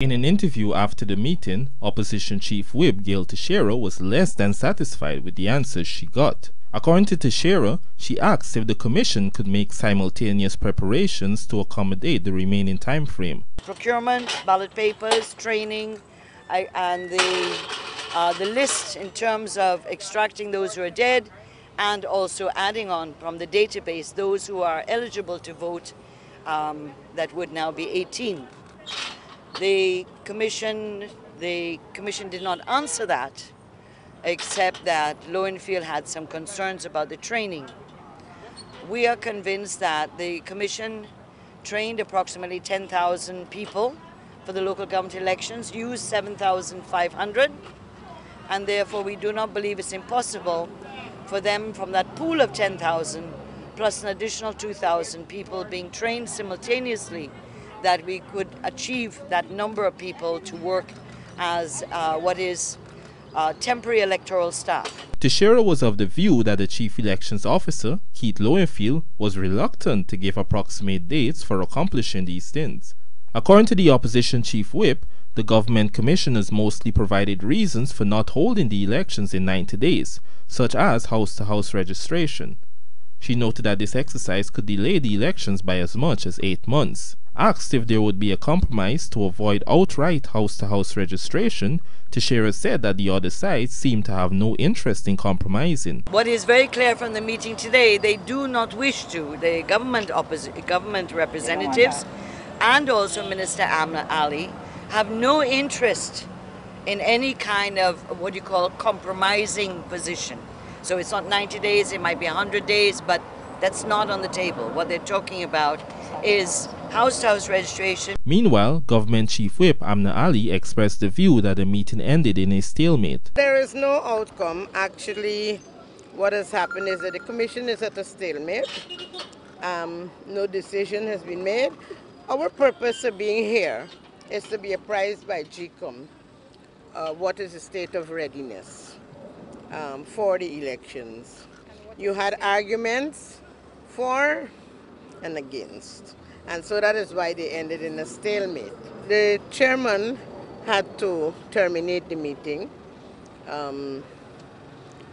In an interview after the meeting, Opposition Chief Whip Gail Teixeira was less than satisfied with the answers she got. According to Teixeira, she asked if the Commission could make simultaneous preparations to accommodate the remaining time frame. Procurement, ballot papers, training, and the list in terms of extracting those who are dead and also adding on from the database those who are eligible to vote that would now be 18. The commission did not answer that, except that Lowenfield had some concerns about the training. We are convinced that the commission trained approximately 10,000 people for the local government elections, used 7,500, and therefore we do not believe it's impossible for them from that pool of 10,000 plus an additional 2,000 people being trained simultaneously that we could achieve that number of people to work as temporary electoral staff. Teixeira was of the view that the Chief Elections Officer, Keith Lowenfield, was reluctant to give approximate dates for accomplishing these things. According to the Opposition Chief Whip, the government commissioners mostly provided reasons for not holding the elections in 90 days, such as house-to-house registration. She noted that this exercise could delay the elections by as much as 8 months. Asked if there would be a compromise to avoid outright house-to-house registration, Teixeira said that the other side seemed to have no interest in compromising. What is very clear from the meeting today, they do not wish to. The government representatives and also Minister Amna Ali have no interest in any kind of compromising position. So it's not 90 days, it might be 100 days, but that's not on the table. What they're talking about is house-to-house registration. Meanwhile, Government Chief Whip Amna Ali expressed the view that the meeting ended in a stalemate. There is no outcome. Actually, what has happened is that the Commission is at a stalemate. No decision has been made. Our purpose of being here is to be apprised by Gecom what is the state of readiness for the elections. You had arguments for and against, and so that is why they ended in a stalemate. The chairman had to terminate the meeting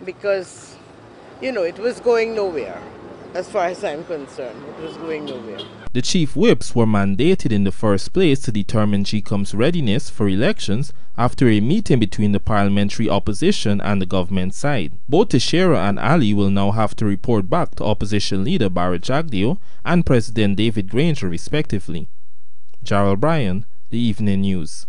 because, it was going nowhere. As far as I'm concerned, it was going nowhere. The chief whips were mandated in the first place to determine Gecom's readiness for elections after a meeting between the parliamentary opposition and the government side. Both Teixeira and Ali will now have to report back to opposition leader Barry Jagdeo and President David Granger respectively. Gerald Bryan, The Evening News.